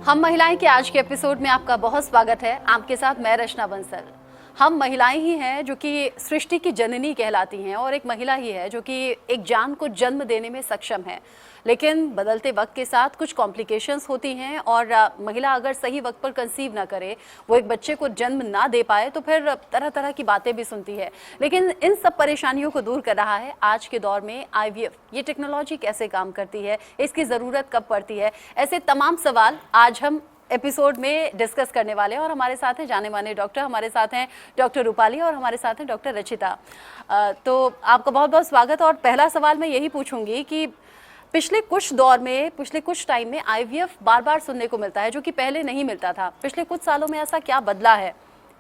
हम महिलाएं के आज के एपिसोड में आपका बहुत स्वागत है। आपके साथ मैं रचना बंसल। हम महिलाएं ही हैं जो कि सृष्टि की जननी कहलाती हैं और एक महिला ही है जो कि एक जान को जन्म देने में सक्षम है। लेकिन बदलते वक्त के साथ कुछ कॉम्प्लिकेशंस होती हैं और महिला अगर सही वक्त पर कंसीव ना करे, वो एक बच्चे को जन्म ना दे पाए, तो फिर तरह तरह की बातें भी सुनती है। लेकिन इन सब परेशानियों को दूर कर रहा है आज के दौर में IVF। ये टेक्नोलॉजी कैसे काम करती है, इसकी ज़रूरत कब पड़ती है, ऐसे तमाम सवाल आज हम एपिसोड में डिस्कस करने वाले हैं। और हमारे साथ हैं जाने माने डॉक्टर, हमारे साथ हैं डॉक्टर रूपाली और हमारे साथ हैं डॉक्टर रचिता। तो आपका बहुत बहुत स्वागत। और पहला सवाल मैं यही पूछूंगी कि पिछले कुछ टाइम में IVF बार बार सुनने को मिलता है, जो कि पहले नहीं मिलता था। पिछले कुछ सालों में ऐसा क्या बदला है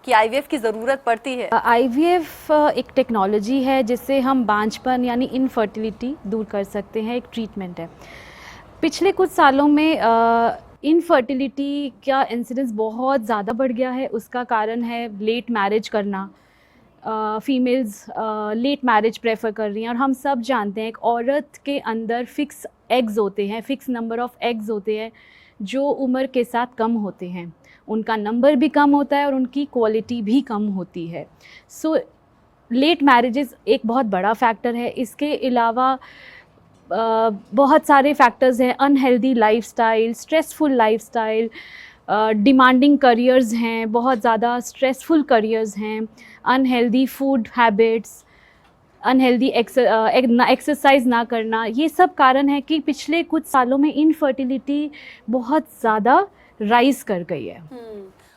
कि IVF की ज़रूरत पड़ती है? IVF एक टेक्नोलॉजी है जिससे हम बांझपन यानी इनफर्टिलिटी दूर कर सकते हैं। एक ट्रीटमेंट है। पिछले कुछ सालों में इनफर्टिलिटी का इंसिडेंस बहुत ज़्यादा बढ़ गया है। उसका कारण है लेट मैरिज करना। फीमेल्स लेट मैरिज प्रेफर कर रही हैं और हम सब जानते हैं एक औरत के अंदर फिक्स एग्स होते हैं, फिक्स नंबर ऑफ़ एग्स होते हैं जो उम्र के साथ कम होते हैं। उनका नंबर भी कम होता है और उनकी क्वालिटी भी कम होती है। सो लेट मैरिजेस एक बहुत बड़ा फैक्टर है। इसके अलावा बहुत सारे फैक्टर्स हैं। Unhealthy lifestyle, stressful lifestyle, demanding careers हैं, बहुत ज़्यादा स्ट्रेसफुल करियर्स हैं, unhealthy food habits, unhealthy exercise ना करना, ये सब कारण है कि पिछले कुछ सालों में इनफर्टिलिटी बहुत ज़्यादा राइज कर गई है।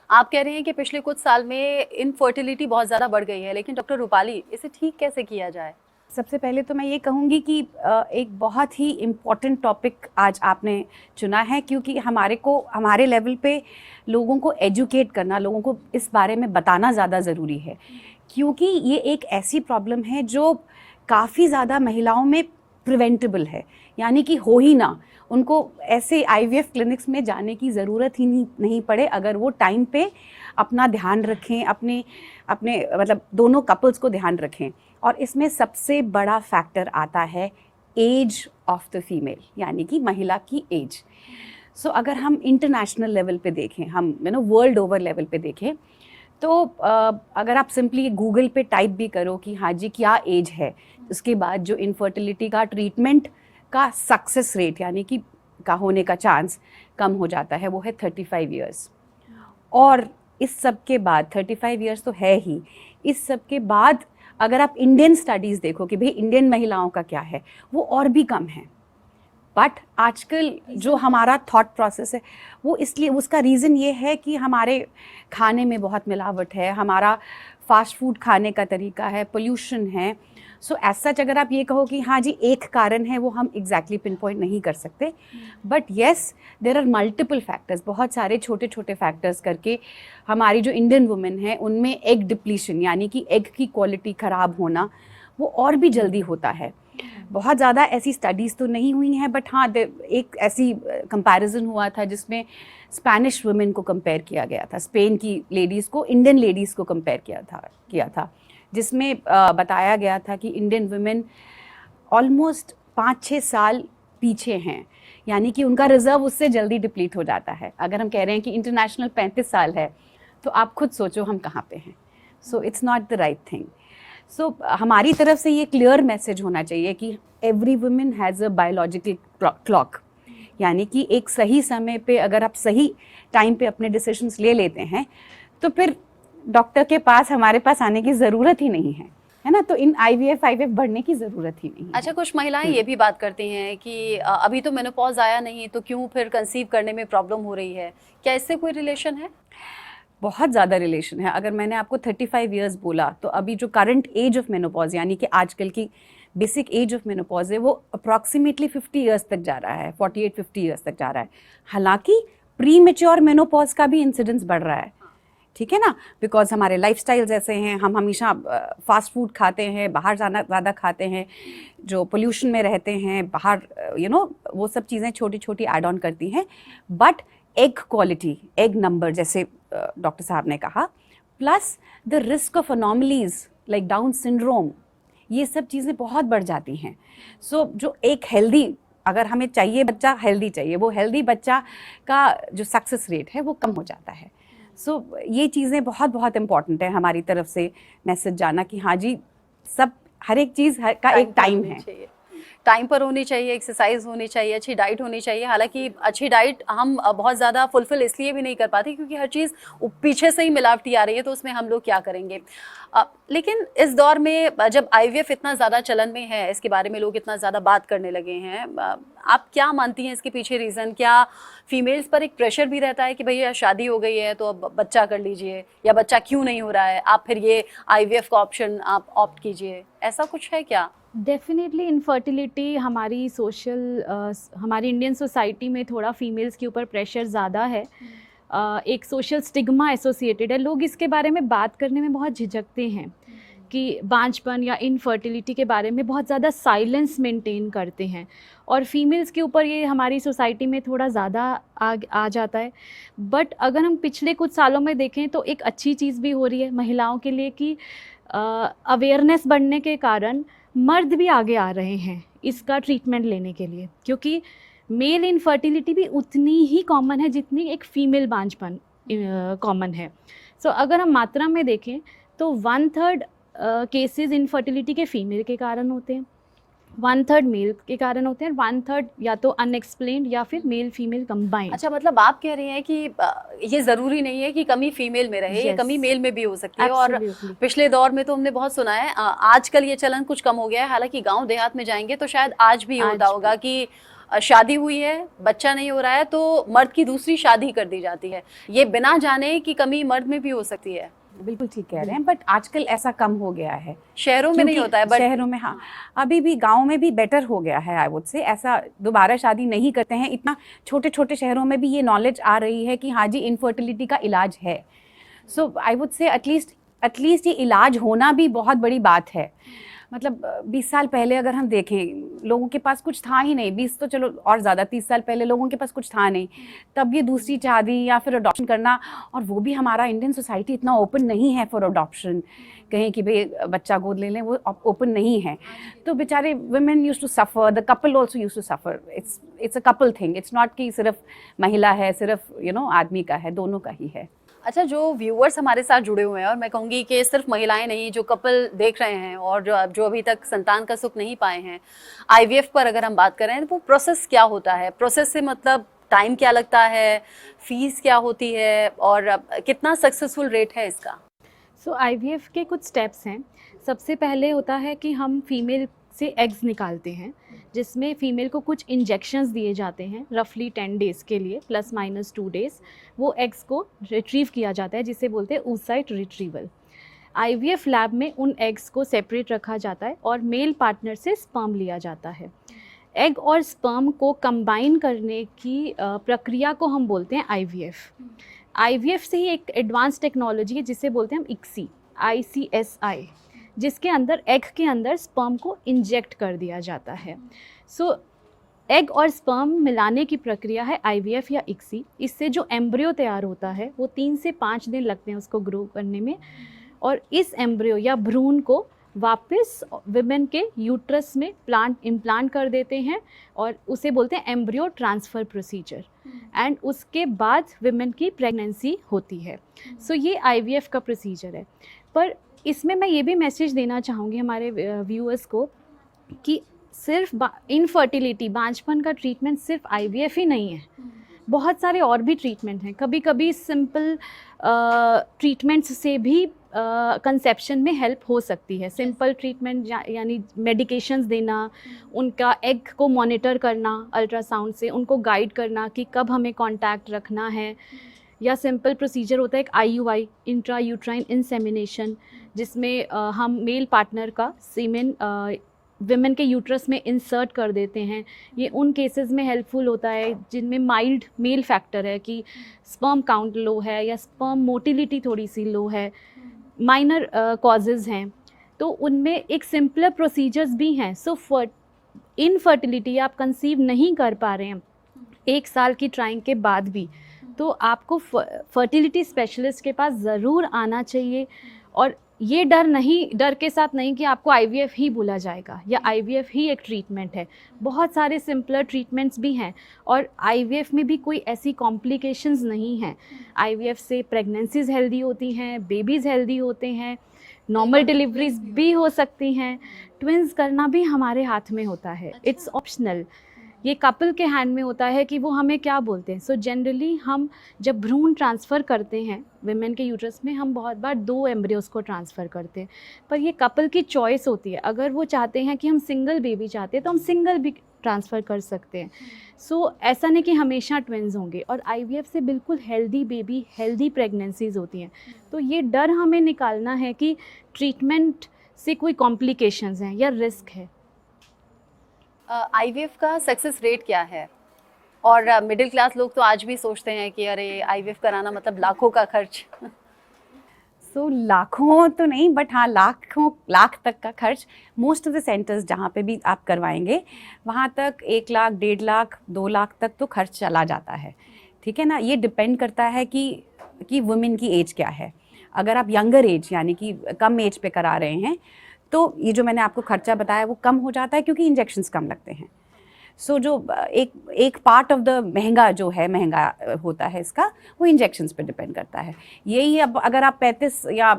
आप कह रहे हैं कि पिछले कुछ साल में इनफर्टिलिटी बहुत ज़्यादा बढ़ गई है, लेकिन डॉक्टर रूपाली, इसे ठीक कैसे किया जाए? सबसे पहले तो मैं ये कहूँगी कि एक बहुत ही इम्पॉर्टेंट टॉपिक आज आपने चुना है, क्योंकि हमारे लेवल पे लोगों को एजुकेट करना, लोगों को इस बारे में बताना ज़्यादा ज़रूरी है। क्योंकि ये एक ऐसी प्रॉब्लम है जो काफ़ी ज़्यादा महिलाओं में प्रिवेंटेबल है, यानी कि हो ही ना, उनको ऐसे IVF क्लिनिक्स में जाने की ज़रूरत ही नहीं पड़े अगर वो टाइम पे अपना ध्यान रखें, अपने मतलब दोनों कपल्स को ध्यान रखें। और इसमें सबसे बड़ा फैक्टर आता है एज ऑफ द फीमेल, यानी कि महिला की एज। सो अगर हम इंटरनेशनल लेवल पे देखें, हम वर्ल्ड ओवर लेवल पे देखें, तो अगर आप सिंपली गूगल पे टाइप भी करो कि हाँ जी क्या एज है, उसके बाद जो इनफर्टिलिटी का ट्रीटमेंट का सक्सेस रेट यानी कि का होने का चांस कम हो जाता है, वो है 35 ईयर्स। और इस सब के बाद 35 ईयर्स तो है ही, इस सब के बाद अगर आप इंडियन स्टडीज़ देखो कि भाई इंडियन महिलाओं का क्या है, वो और भी कम है। बट आजकल जो हमारा थॉट प्रोसेस है वो इसलिए, उसका रीज़न ये है कि हमारे खाने में बहुत मिलावट है, हमारा फास्ट फूड खाने का तरीका है, पोल्यूशन है। सो एज सच अगर आप ये कहो कि हाँ जी एक कारण है, वो हम एग्जैक्टली पिन पॉइंट नहीं कर सकते। But yes, there are multiple factors, बहुत सारे छोटे छोटे फैक्टर्स करके हमारी जो इंडियन वुमेन है उनमें एग डिप्लीशन यानी कि एग की क्वालिटी ख़राब होना वो और भी जल्दी होता है। बहुत ज़्यादा ऐसी स्टडीज़ तो नहीं हुई हैं, बट हाँ एक ऐसी कंपैरिजन हुआ था जिसमें स्पेनिश वुमेन को कंपेयर किया गया था, स्पेन की लेडीज़ को इंडियन लेडीज़ को कंपेयर किया था जिसमें बताया गया था कि इंडियन वुमेन ऑलमोस्ट 5-6 साल पीछे हैं, यानी कि उनका रिजर्व उससे जल्दी डिप्लीट हो जाता है। अगर हम कह रहे हैं कि इंटरनेशनल 35 साल है, तो आप खुद सोचो हम कहाँ पे हैं। So it's not the right thing. So हमारी तरफ से ये क्लियर मैसेज होना चाहिए कि every women has a biological clock, यानी कि एक सही समय पे अगर आप सही टाइम पे अपने डिसीजंस ले लेते हैं तो फिर डॉक्टर के पास हमारे पास आने की ज़रूरत ही नहीं है ना। तो इन IVF बढ़ने की ज़रूरत ही नहीं है। अच्छा, कुछ महिलाएं ये भी बात करती हैं कि अभी तो मेनोपॉज आया नहीं, तो क्यों फिर कंसीव करने में प्रॉब्लम हो रही है? क्या इससे कोई रिलेशन है? बहुत ज़्यादा रिलेशन है। अगर मैंने आपको 35 ईयर्स बोला, तो अभी जो करंट एज ऑफ मेनोपॉज यानी कि आजकल की बेसिक एज ऑफ मेनोपॉज है वो अप्रॉक्सीमेटली 50 ईयर्स तक जा रहा है, 48-50 ईयर्स तक जा रहा है। हालांकि प्री मेच्योर मेनोपॉज का भी इंसिडेंस बढ़ रहा है, ठीक है ना, बिकॉज हमारे लाइफस्टाइल्स ऐसे हैं, हम हमेशा फास्ट फूड खाते हैं, बाहर जाना ज़्यादा खाते हैं, जो पोल्यूशन में रहते हैं बाहर, वो सब चीज़ें छोटी छोटी ऐड ऑन करती हैं। But egg quality, egg number, जैसे डॉक्टर साहब ने कहा, plus the risk of anomalies like down syndrome, ये सब चीज़ें बहुत बढ़ जाती हैं। सो जो एक हेल्दी अगर हमें चाहिए बच्चा हेल्दी चाहिए, वो हेल्दी बच्चा का जो सक्सेस रेट है वो कम हो जाता है। सो ये चीज़ें बहुत बहुत इम्पॉर्टेंट है हमारी तरफ से मैसेज जाना कि हाँ जी, सब हर एक चीज़ का एक टाइम है, टाइम पर होनी चाहिए, एक्सरसाइज होनी चाहिए, अच्छी डाइट होनी चाहिए। हालांकि अच्छी डाइट हम बहुत ज़्यादा फुलफिल इसलिए भी नहीं कर पाते क्योंकि हर चीज़ पीछे से ही मिलावटी आ रही है, तो उसमें हम लोग क्या करेंगे। लेकिन इस दौर में जब आईवीएफ इतना ज़्यादा चलन में है, इसके बारे में लोग इतना ज़्यादा बात करने लगे हैं, आप क्या मानती हैं इसके पीछे रीज़न? क्या फीमेल्स पर एक प्रेशर भी रहता है कि भैया शादी हो गई है तो अब बच्चा कर लीजिए, या बच्चा क्यों नहीं हो रहा है, आप फिर ये आईवीएफ का ऑप्शन आप ऑप्ट कीजिए, ऐसा कुछ है क्या? डेफिनेटली इनफर्टिलिटी हमारी हमारी इंडियन सोसाइटी में थोड़ा फीमेल्स के ऊपर प्रेशर ज़्यादा है। एक सोशल स्टिग्मा एसोसिएटेड है, लोग इसके बारे में बात करने में बहुत झिझकते हैं कि बांझपन या इनफर्टिलिटी के बारे में बहुत ज़्यादा साइलेंस मेंटेन करते हैं, और फीमेल्स के ऊपर ये हमारी सोसाइटी में थोड़ा ज़्यादा आ जाता है। बट अगर हम पिछले कुछ सालों में देखें तो एक अच्छी चीज़ भी हो रही है महिलाओं के लिए कि अवेयरनेस बढ़ने के कारण मर्द भी आगे आ रहे हैं इसका ट्रीटमेंट लेने के लिए, क्योंकि मेल इनफर्टिलिटी भी उतनी ही कॉमन है जितनी एक फ़ीमेल बांझपन कॉमन है। सो अगर हम मात्रा में देखें तो 1/3 केसेस इनफर्टिलिटी के फीमेल के कारण होते हैं, 1/3 मेल के कारण होते हैं, 1/3 या तो अनएक्सप्लेन्ड या फिर मेल फीमेल कंबाइंड। अच्छा, मतलब आप कह रही हैं कि ये ज़रूरी नहीं है कि कमी फीमेल में रहे, ये कमी मेल में भी हो सकती है। और पिछले दौर में तो हमने बहुत सुना है, आजकल ये चलन कुछ कम हो गया है, हालांकि गांव देहात में जाएंगे तो शायद आज भी होता होगा कि शादी हुई है, बच्चा नहीं हो रहा है तो मर्द की दूसरी शादी कर दी जाती है, ये बिना जाने कि कमी मर्द में भी हो सकती है। बिल्कुल ठीक कह रहे हैं, बट आजकल ऐसा कम हो गया है। शहरों में नहीं होता है, बट शहरों में हाँ, अभी भी गांव में भी बेटर हो गया है। आई वुड से ऐसा दोबारा शादी नहीं करते हैं, इतना छोटे छोटे शहरों में भी ये नॉलेज आ रही है कि हाँ जी इनफर्टिलिटी का इलाज है। सो आई वुड से एटलीस्ट ये इलाज होना भी बहुत बड़ी बात है। मतलब 20 साल पहले अगर हम देखें, लोगों के पास कुछ था ही नहीं, 20 तो चलो और ज़्यादा, 30 साल पहले लोगों के पास कुछ था नहीं, तब ये दूसरी शादी या फिर अडॉप्शन करना, और वो भी हमारा इंडियन सोसाइटी इतना ओपन नहीं है फॉर अडॉप्शन, कहें कि भाई बच्चा गोद ले लें, वो ओपन नहीं है। तो बेचारे women use to suffer, the couple also use to suffer. It's a couple thing, it's not कि सिर्फ महिला है, सिर्फ आदमी का है, दोनों का ही है। अच्छा, जो व्यूअर्स हमारे साथ जुड़े हुए हैं, और मैं कहूँगी कि सिर्फ महिलाएं नहीं, जो कपल देख रहे हैं और जो अभी तक संतान का सुख नहीं पाए हैं, आईवीएफ पर अगर हम बात करें तो वो प्रोसेस क्या होता है? प्रोसेस से मतलब टाइम क्या लगता है, फीस क्या होती है, और कितना सक्सेसफुल रेट है इसका? सो आईवीएफ के कुछ स्टेप्स हैं। सबसे पहले होता है कि हम फीमेल से एग्स निकालते हैं, जिसमें फ़ीमेल को कुछ इंजेक्शंस दिए जाते हैं रफली 10 डेज़ के लिए, +- 2 डेज़। वो एग्स को रिट्रीव किया जाता है, जिसे बोलते हैं oocyte रिट्रीवल। आईवीएफ लैब में उन एग्स को सेपरेट रखा जाता है और मेल पार्टनर से स्पर्म लिया जाता है। एग और स्पर्म को कंबाइन करने की प्रक्रिया को हम बोलते हैं आईवीएफ। आईवीएफ से ही एक एडवांस टेक्नोलॉजी है जिसे बोलते हैं हम ICSI, जिसके अंदर एग के अंदर स्पर्म को इंजेक्ट कर दिया जाता है। सो एग और स्पर्म मिलाने की प्रक्रिया है आईवीएफ या ICSI। इससे जो एम्ब्रियो तैयार होता है वो 3 से 5 दिन लगते हैं उसको ग्रो करने में, और इस एम्ब्रियो या भ्रूण को वापस विमेन के यूट्रस में इम्प्लांट कर देते हैं, और उसे बोलते हैं एम्ब्रियो ट्रांसफ़र प्रोसीजर, एंड उसके बाद विमेन की प्रेगनेंसी होती है। सो ये आईवीएफ का प्रोसीजर है। पर इसमें मैं ये भी मैसेज देना चाहूँगी हमारे व्यूअर्स को कि सिर्फ इनफर्टिलिटी, बांझपन का ट्रीटमेंट सिर्फ आईवीएफ ही नहीं है, बहुत सारे और भी ट्रीटमेंट हैं। कभी कभी सिंपल ट्रीटमेंट्स से भी कंसेप्शन में हेल्प हो सकती है। सिंपल ट्रीटमेंट यानी मेडिकेशंस देना, उनका एग को मॉनिटर करना अल्ट्रासाउंड से, उनको गाइड करना कि कब हमें कांटेक्ट रखना है, या सिंपल प्रोसीजर होता है एक IUI, इंट्रा यूट्राइन इंसेमिनेशन, जिसमें हम मेल पार्टनर का सीमेन विमेन के यूट्रस में इंसर्ट कर देते हैं। ये उन केसेस में हेल्पफुल होता है जिनमें माइल्ड मेल फैक्टर है कि स्पर्म काउंट लो है या स्पर्म मोटिलिटी थोड़ी सी लो है, माइनर कॉजेज़ हैं, तो उनमें एक सिंपलर प्रोसीजर्स भी हैं। सो इनफर्टिलिटी आप कंसीव नहीं कर पा रहे हैं 1 साल की ट्राइंग के बाद भी, तो आपको फर्टिलिटी स्पेशलिस्ट के पास ज़रूर आना चाहिए। और ये डर के साथ नहीं कि आपको आईवीएफ ही बोला जाएगा या आईवीएफ ही एक ट्रीटमेंट है। बहुत सारे सिंपलर ट्रीटमेंट्स भी हैं और आईवीएफ में भी कोई ऐसी कॉम्प्लिकेशंस नहीं हैं। आईवीएफ से प्रेगनेंसीज हेल्दी होती हैं, बेबीज़ हेल्दी होते हैं, नॉर्मल डिलीवरीज भी हो सकती हैं, ट्विंस करना भी हमारे हाथ में होता है। इट्स ऑप्शनल, ये कपल के हैंड में होता है कि वो हमें क्या बोलते हैं। सो जनरली हम जब भ्रूण ट्रांसफ़र करते हैं विमेन के यूट्रस में, हम बहुत बार 2 एम्ब्रियोस को ट्रांसफ़र करते हैं, पर ये कपल की चॉइस होती है। अगर वो चाहते हैं कि हम सिंगल बेबी चाहते हैं तो हम सिंगल भी ट्रांसफ़र कर सकते हैं। सो ऐसा नहीं कि हमेशा ट्विंस होंगे। और आईवीएफ से बिल्कुल हेल्दी बेबी, हेल्दी प्रेगनेंसीज होती हैं। तो ये डर हमें निकालना है कि ट्रीटमेंट से कोई कॉम्प्लिकेशंस हैं या रिस्क है। आईवीएफ का सक्सेस रेट क्या है? और मिडिल क्लास लोग तो आज भी सोचते हैं कि अरे आईवीएफ कराना मतलब लाखों का खर्च। सो लाखों तो नहीं, बट हाँ लाख तक का खर्च। मोस्ट ऑफ द सेंटर्स जहाँ पे भी आप करवाएंगे वहाँ तक 1 लाख, 1.5 लाख, 2 लाख तक तो खर्च चला जाता है। ठीक है ना, ये डिपेंड करता है कि वुमेन की एज क्या है। अगर आप यंगर एज यानी कि कम एज पे करा रहे हैं तो ये जो मैंने आपको खर्चा बताया वो कम हो जाता है क्योंकि इंजेक्शंस कम लगते हैं। सो जो एक पार्ट ऑफ द महंगा होता है इसका, वो इंजेक्शंस पे डिपेंड करता है। यही अब अगर आप 35 या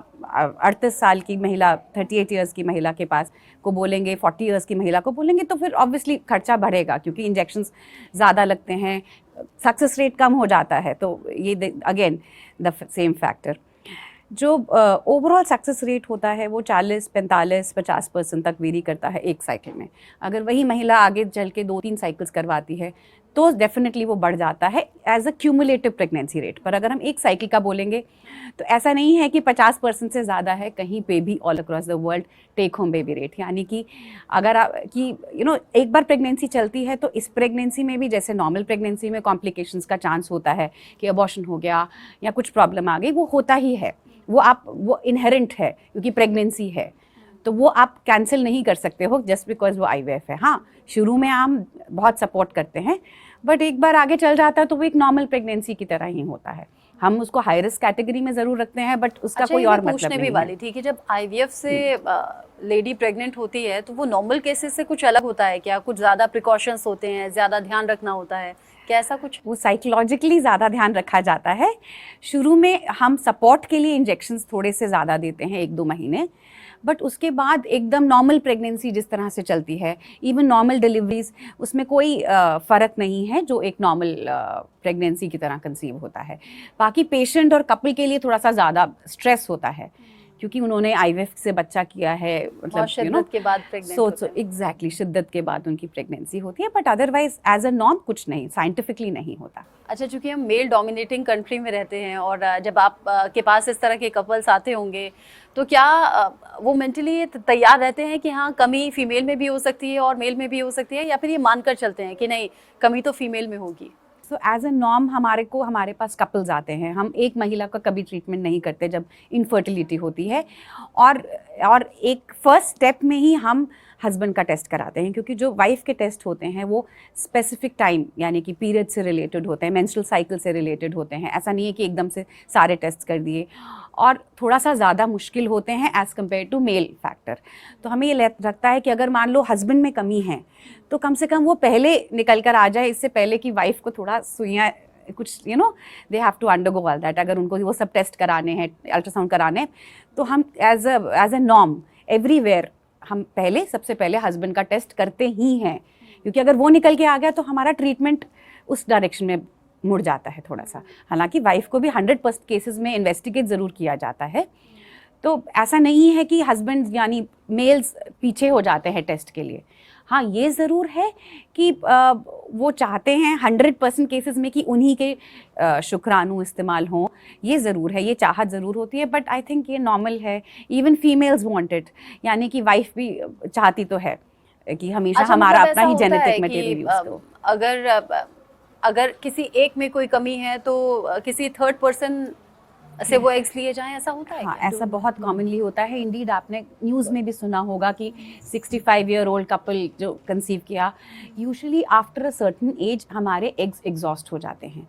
38 साल की महिला, 38 इयर्स की महिला के पास को बोलेंगे, 40 इयर्स की महिला को बोलेंगे तो फिर ऑब्वियसली खर्चा बढ़ेगा क्योंकि इंजेक्शंस ज़्यादा लगते हैं, सक्सेस रेट कम हो जाता है। तो ये अगेन द सेम फैक्टर। जो ओवरऑल सक्सेस रेट होता है वो 40, 45, 50% तक वेरी करता है एक साइकिल में। अगर वही महिला आगे चल के 2-3 साइकिल्स करवाती है तो डेफिनेटली वो बढ़ जाता है as a cumulative pregnancy rate. पर अगर हम एक साइकिल का बोलेंगे तो ऐसा नहीं है कि 50% से ज़्यादा है कहीं पे भी all across the world take home baby rate. यानी कि अगर एक बार प्रेगनेंसी चलती है तो इस प्रेगनेंसी में भी जैसे नॉर्मल प्रेगनेंसी में कॉम्प्लिकेशंस का चांस होता है कि अबॉर्शन हो गया या कुछ प्रॉब्लम आ गई, वो होता ही है, वो इनहेरेंट है क्योंकि प्रेगनेंसी है। तो वो आप कैंसिल नहीं कर सकते हो जस्ट बिकॉज वो आईवीएफ है। हाँ, शुरू में हम बहुत सपोर्ट करते हैं, बट एक बार आगे चल जाता है तो वो एक नॉर्मल प्रेगनेंसी की तरह ही होता है। हम उसको हाई रिस्क कैटेगरी में ज़रूर रखते हैं, बट उसका कोई और मतलब नहीं है। वाली थी कि जब आईवीएफ से लेडी प्रेग्नेंट होती है तो वो नॉर्मल केसेस से कुछ अलग होता है क्या? कुछ ज़्यादा प्रिकॉशंस होते हैं, ज़्यादा ध्यान रखना होता है क्या? ऐसा कुछ? वो साइकोलॉजिकली ज़्यादा ध्यान रखा जाता है। शुरू में हम सपोर्ट के लिए इंजेक्शंस थोड़े से ज़्यादा देते हैं 1-2 महीने, बट उसके बाद एकदम नॉर्मल प्रेगनेंसी जिस तरह से चलती है, इवन नॉर्मल डिलीवरीज, उसमें कोई फ़र्क नहीं है जो एक नॉर्मल प्रेगनेंसी की तरह कंसीव होता है। बाकी पेशेंट और कपल के लिए थोड़ा सा ज़्यादा स्ट्रेस होता है क्योंकि उन्होंने आईवीएफ से बच्चा किया है, मतलब शिद्दत के बाद एग्जैक्टली शिद्दत के बाद उनकी प्रेगनेंसी होती है, but otherwise as a norm कुछ नहीं, साइंटिफिकली नहीं होता। अच्छा, चूंकि हम मेल डोमिनेटिंग कंट्री में रहते हैं और जब आप के पास इस तरह के कपल्स आते होंगे तो क्या वो मेंटली तैयार रहते हैं कि हाँ कमी फीमेल में भी हो सकती है और मेल में भी हो सकती है, या फिर ये मानकर चलते हैं कि नहीं कमी तो फीमेल में होगी? सो एज अ नॉर्म हमारे पास कपल्स आते हैं, हम एक महिला का कभी ट्रीटमेंट नहीं करते जब इनफर्टिलिटी होती है, और एक फर्स्ट स्टेप में ही हम हस्बैंड का टेस्ट कराते हैं क्योंकि जो वाइफ के टेस्ट होते हैं वो स्पेसिफिक टाइम यानी कि पीरियड से रिलेटेड होते हैं, मेंस्ट्रुअल साइकिल से रिलेटेड होते हैं। ऐसा नहीं है कि एकदम से सारे टेस्ट कर दिए, और थोड़ा सा ज़्यादा मुश्किल होते हैं as compare to male factor. तो हमें ये लगता है कि अगर मान लो हस्बैंड में कमी है तो कम से कम वो पहले निकल कर आ जाए, इससे पहले कि वाइफ को थोड़ा सुइयाँ कुछ they have to undergo all that. अगर उनको वो सब टेस्ट कराने हैं, अल्ट्रासाउंड कराने हैं, तो हम एज अ नॉर्म एवरीवेयर हम सबसे पहले हस्बैंड का टेस्ट करते ही हैं, क्योंकि अगर वो निकल के आ गया तो हमारा ट्रीटमेंट उस डायरेक्शन में मुड़ जाता है थोड़ा सा। हालांकि वाइफ को भी 100% केसेस में इन्वेस्टिगेट ज़रूर किया जाता है, तो ऐसा नहीं है कि हस्बैंड यानी मेल्स पीछे हो जाते हैं टेस्ट के लिए। हाँ, ये ज़रूर है कि वो चाहते हैं 100% केसेस में कि उन्हीं के शुक्राणु इस्तेमाल हों, ये ज़रूर है, ये चाहत ज़रूर होती है, बट आई थिंक ये नॉर्मल है। इवन फीमेल्स वांट इट, यानी कि वाइफ भी चाहती तो है कि हमेशा हमारा अपना ही जेनेटिक मटेरियल यूज़ करो। अगर किसी एक में कोई कमी है तो किसी थर्ड पर्सन से वो एग्स लिए जाएं, ऐसा होता है? हाँ, ऐसा बहुत कॉमनली होता है। इंडीड आपने न्यूज़ में भी सुना होगा कि 65-year-old कपल जो कंसीव किया, usually after a certain age हमारे एग्स एग्जॉस्ट हो जाते हैं।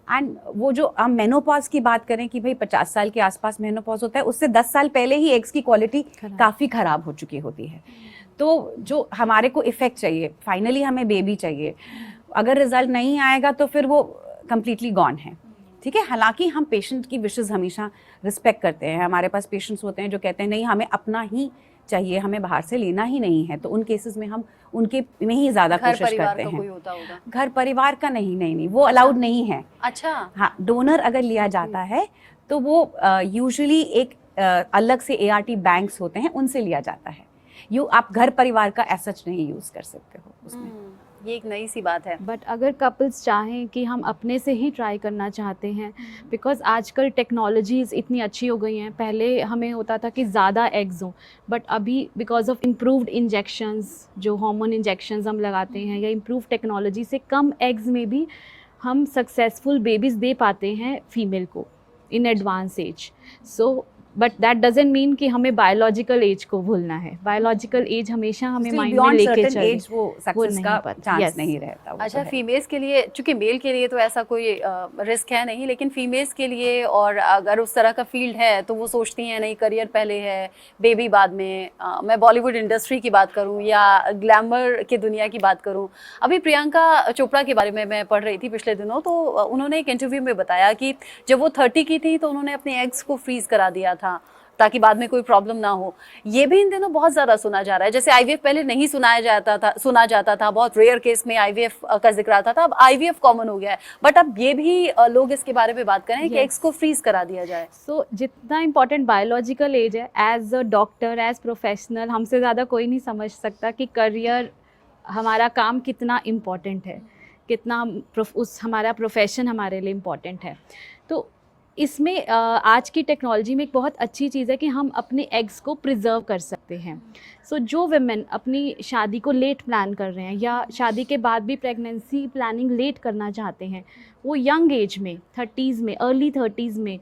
एंड वो जो हम मेनोपॉज की बात करें कि भाई 50 साल के आसपास मेनोपॉज होता है, उससे 10 साल पहले ही एग्स की क्वालिटी काफ़ी ख़राब हो चुकी होती है। तो जो हमारे को इफ़ेक्ट चाहिए, फाइनली हमें बेबी चाहिए, अगर रिजल्ट नहीं आएगा तो फिर वो कम्प्लीटली गॉन है, ठीक है। हालांकि हम पेशेंट की विशेस हमेशा रिस्पेक्ट करते हैं। हमारे पास पेशेंट्स होते हैं जो कहते हैं नहीं हमें अपना ही चाहिए, हमें बाहर से लेना ही नहीं है, तो उन केसेस में हम उनके में ही ज़्यादा कोशिश करते हैं। कोई होता होगा घर परिवार का नहीं, वो अलाउड नहीं है। अच्छा, हाँ, डोनर अगर लिया जाता है तो वो यूजुअली एक अलग से ART बैंक्स होते हैं, उनसे लिया जाता है। आप घर परिवार का एज सच नहीं यूज़ कर सकते हो उसमें। ये एक नई सी बात है। बट अगर कपल्स चाहें कि हम अपने से ही ट्राई करना चाहते हैं, बिकॉज आजकल टेक्नोलॉजीज़ इतनी अच्छी हो गई हैं, पहले हमें होता था कि ज़्यादा एग्स हों, बट अभी बिकॉज ऑफ इम्प्रूव्ड इंजेक्शंस, जो हार्मोन इंजेक्शंस हम लगाते हैं, या इम्प्रूव टेक्नोलॉजी से कम एग्स में भी हम सक्सेसफुल बेबीज़ दे पाते हैं फीमेल को in advance age. So but that doesn't mean कि हमें बायोलॉजिकल एज को भूलना है। बायोलॉजिकल एज हमेशा हमें माइंड में लेके चले, एज वो सक्सेस का चांस नहीं रहता। अच्छा, फीमेल्स के लिए, चूंकि मेल के लिए तो ऐसा कोई रिस्क है नहीं, लेकिन फीमेल्स के लिए, और अगर उस तरह का फील्ड है तो वो सोचती हैं नहीं करियर पहले है, बेबी बाद में। मैं बॉलीवुड इंडस्ट्री की बात करूँ या ग्लैमर की दुनिया की बात करूँ, अभी प्रियंका चोपड़ा के बारे में मैं पढ़ रही थी पिछले दिनों, तो उन्होंने एक इंटरव्यू में बताया कि जब वो 30 की थी तो उन्होंने अपने एग्स को फ्रीज करा दिया था ताकि बाद में कोई प्रॉब्लम ना हो। ये भी इन दिनों बहुत ज़्यादा सुना जा रहा है। जैसे IVF पहले नहीं सुना जाता था, बहुत रेयर केस में IVF का जिक्र आता था, अब IVF कॉमन हो गया है। बट अब ये भी लोग इसके बारे में बात करें कि एग्स को फ्रीज करा दिया जाए। सो जितना इम्पोर्टेंट बायोलॉजिकल एज है, as a doctor, as professional, हमसे ज़्यादा कोई नहीं समझ सकता कि करियर, हमारा काम कितना इम्पोर्टेंट है, कितना हमारा प्रोफेशन हमारे लिए इम्पोर्टेंट है। तो इसमें आज की टेक्नोलॉजी में एक बहुत अच्छी चीज़ है कि हम अपने एग्स को प्रिजर्व कर सकते हैं। सो जो वुमेन अपनी शादी को लेट प्लान कर रहे हैं, या शादी के बाद भी प्रेगनेंसी प्लानिंग लेट करना चाहते हैं, वो यंग एज में, 30s में, अर्ली 30s में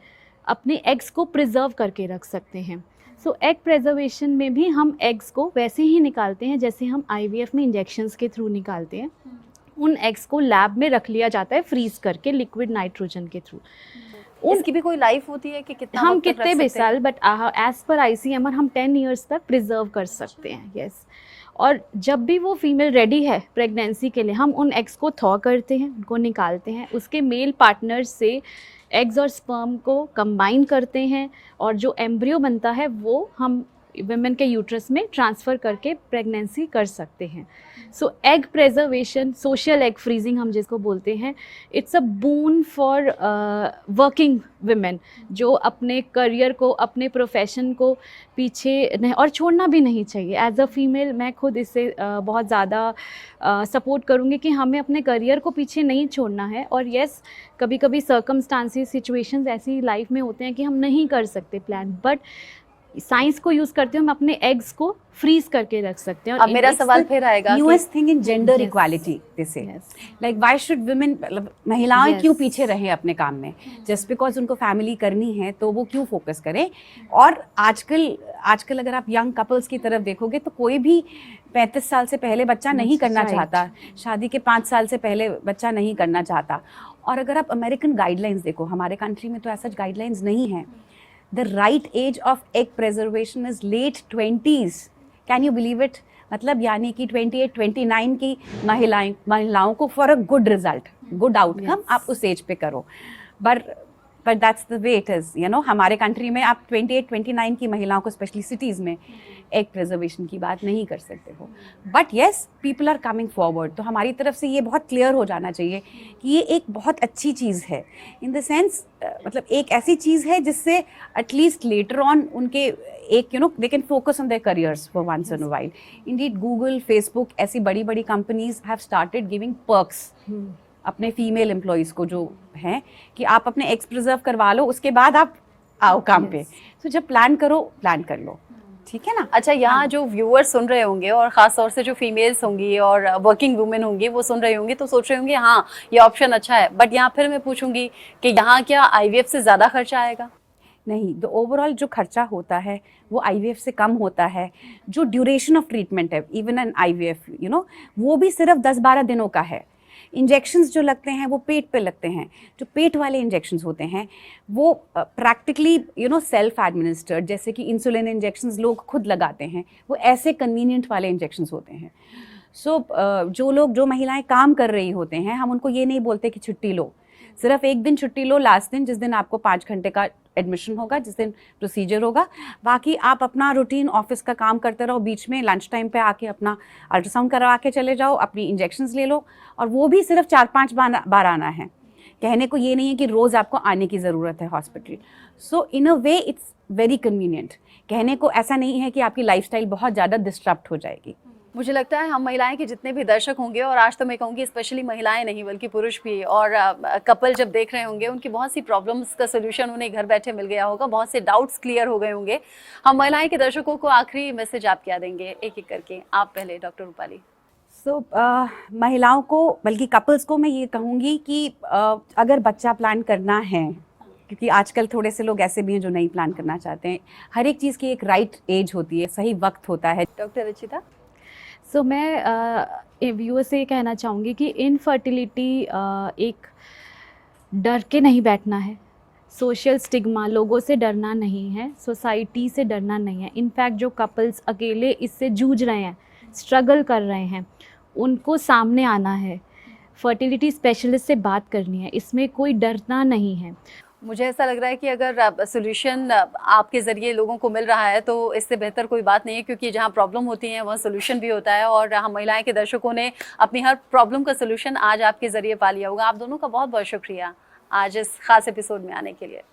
अपने एग्स को प्रिजर्व करके रख सकते हैं। सो एग प्रिजर्वेशन में भी हम एग्स को वैसे ही निकालते हैं जैसे हम IVF में इंजेक्शंस के थ्रू निकालते हैं। उन एग्स को लैब में रख लिया जाता है फ्रीज करके लिक्विड नाइट्रोजन के थ्रू। इसकी भी कोई लाइफ होती है कि कितना हम कितने भी साल, बट एज पर ICMR हम 10 ईयर्स तक प्रिजर्व कर सकते हैं। यस। और जब भी वो फीमेल रेडी है प्रेगनेंसी के लिए, हम उन एग्स को थॉ करते हैं, उनको निकालते हैं, उसके मेल पार्टनर से एग्स और स्पर्म को कंबाइन करते हैं, और जो एम्ब्रियो बनता है वो हम वुमेन के यूट्रस में ट्रांसफ़र करके प्रेगनेंसी कर सकते हैं। So egg preservation, social egg freezing हम जिसको बोलते हैं, it's a boon for working women, जो अपने करियर को, अपने प्रोफेशन को पीछे नहीं, और छोड़ना भी नहीं चाहिए। एज अ फीमेल मैं खुद इससे बहुत ज़्यादा सपोर्ट करूँगी कि हमें अपने करियर को पीछे नहीं छोड़ना है। और येस, कभी कभी सर्कमस्टांसेस, सिचुएशंस ऐसी लाइफ में होते हैं कि हम नहीं कर सकते प्लान, बट साइंस को यूज करते हैं, हम अपने एग्स को फ्रीज करके रख सकते हैं। अब मेरा सवाल फिर आएगा, newest thing in gender equality, this is like why should women, मतलब महिलाएं क्यों पीछे रहे अपने काम में? जस्ट बिकॉज उनको फैमिली करनी है तो वो क्यों फोकस करें? और आजकल अगर आप यंग कपल्स की तरफ देखोगे तो कोई भी 35 साल से पहले बच्चा नहीं करना चाहता, शादी के 5 साल से पहले बच्चा नहीं करना चाहता। और अगर आप अमेरिकन गाइडलाइंस देखो, हमारे कंट्री में तो ऐसा गाइडलाइंस नहीं है। The right age of egg preservation is late 20s. Can you believe it? मतलब यानी कि 28-29 की महिलाओं को for a good result, good outcome आप उस एज पे करो। But that's the way it is, you know. हमारे कंट्री में आप 28-29 की महिलाओं को, स्पेशली सिटीज़ में, एग प्रिजर्वेशन की बात नहीं कर सकते हो। But yes, people are coming forward. तो हमारी तरफ से ये बहुत क्लियर हो जाना चाहिए कि ये एक बहुत अच्छी चीज़ है, इन द सेंस मतलब एक ऐसी चीज़ है जिससे एटलीस्ट लेटर ऑन उनके एक, you know, they can focus on their careers for once in a while. Indeed Google, Facebook, ऐसी बड़ी बड़ी companies have started giving perks अपने फीमेल एम्प्लॉयज़ को, जो हैं कि आप अपने एग्स प्रिजर्व करवा लो, उसके बाद आप आओ काम पे। तो जब प्लान करो, प्लान कर लो, ठीक है ना? अच्छा, यहाँ जो व्यूअर्स सुन रहे होंगे, और ख़ास तौर से जो फीमेल्स होंगी और वर्किंग वुमेन होंगी, वो सुन रहे होंगे तो सोच रहे होंगे हाँ ये ऑप्शन अच्छा है, बट यहाँ फिर मैं पूछूंगी कि यहाँ क्या IVF से ज़्यादा खर्चा आएगा? नहीं, तो ओवरऑल जो खर्चा होता है वो IVF से कम होता है। जो ड्यूरेशन ऑफ ट्रीटमेंट है even an IVF, you know, वो भी सिर्फ 10-12 दिनों का है। इंजेक्शंस जो लगते हैं वो पेट पे लगते हैं। जो पेट वाले इंजेक्शंस होते हैं वो प्रैक्टिकली सेल्फ एडमिनिस्टर्ड, जैसे कि इंसुलिन इंजेक्शंस लोग खुद लगाते हैं, वो ऐसे कन्वीनियंट वाले इंजेक्शंस होते हैं। जो महिलाएं काम कर रही होते हैं, हम उनको ये नहीं बोलते कि छुट्टी लो, सिर्फ एक दिन छुट्टी लो, लास्ट दिन जिस दिन आपको 5 घंटे का एडमिशन होगा, जिस दिन प्रोसीजर होगा, बाकी आप अपना रूटीन ऑफिस का काम करते रहो, बीच में लंच टाइम पे आके अपना अल्ट्रासाउंड करवा के चले जाओ, अपनी इंजेक्शंस ले लो, और वो भी सिर्फ 4-5 बार आना है। कहने को ये नहीं है कि रोज़ आपको आने की ज़रूरत है hospital. So in a way it's very convenient. कहने को ऐसा नहीं है कि आपकी लाइफस्टाइल बहुत ज़्यादा डिस्टर्ब हो जाएगी। मुझे लगता है हम महिलाएं के जितने भी दर्शक होंगे, और आज तो मैं कहूँगी स्पेशली महिलाएं नहीं बल्कि पुरुष भी, और कपल जब देख रहे होंगे, उनकी बहुत सी प्रॉब्लम्स का सोल्यूशन उन्हें घर बैठे मिल गया होगा, बहुत से डाउट्स क्लियर हो गए होंगे। हम महिलाएं के दर्शकों को आखिरी मैसेज आप क्या देंगे, एक एक करके? आप पहले, डॉक्टर रूपाली। महिलाओं को, बल्कि कपल्स को मैं ये कहूँगी कि अगर बच्चा प्लान करना है, क्योंकि आजकल थोड़े से लोग ऐसे भी हैं जो नहीं प्लान करना चाहते हैं, हर एक चीज़ की एक राइट एज होती है, सही वक्त होता है। डॉक्टर रचिता। सो मैं व्यूअर से ये कहना चाहूँगी कि इनफर्टिलिटी एक डर के नहीं बैठना है, सोशल स्टिग्मा, लोगों से डरना नहीं है, सोसाइटी से डरना नहीं है। इनफैक्ट जो कपल्स अकेले इससे जूझ रहे हैं, स्ट्रगल कर रहे हैं, उनको सामने आना है, फर्टिलिटी स्पेशलिस्ट से बात करनी है, इसमें कोई डरना नहीं है। मुझे ऐसा लग रहा है कि अगर सोल्यूशन आपके ज़रिए लोगों को मिल रहा है तो इससे बेहतर कोई बात नहीं है, क्योंकि जहाँ प्रॉब्लम होती है वहाँ सोल्यूशन भी होता है, और हम महिलाएं के दर्शकों ने अपनी हर प्रॉब्लम का सोल्यूशन आज आपके ज़रिए पा लिया होगा। आप दोनों का बहुत बहुत शुक्रिया आज इस खास एपिसोड में आने के लिए।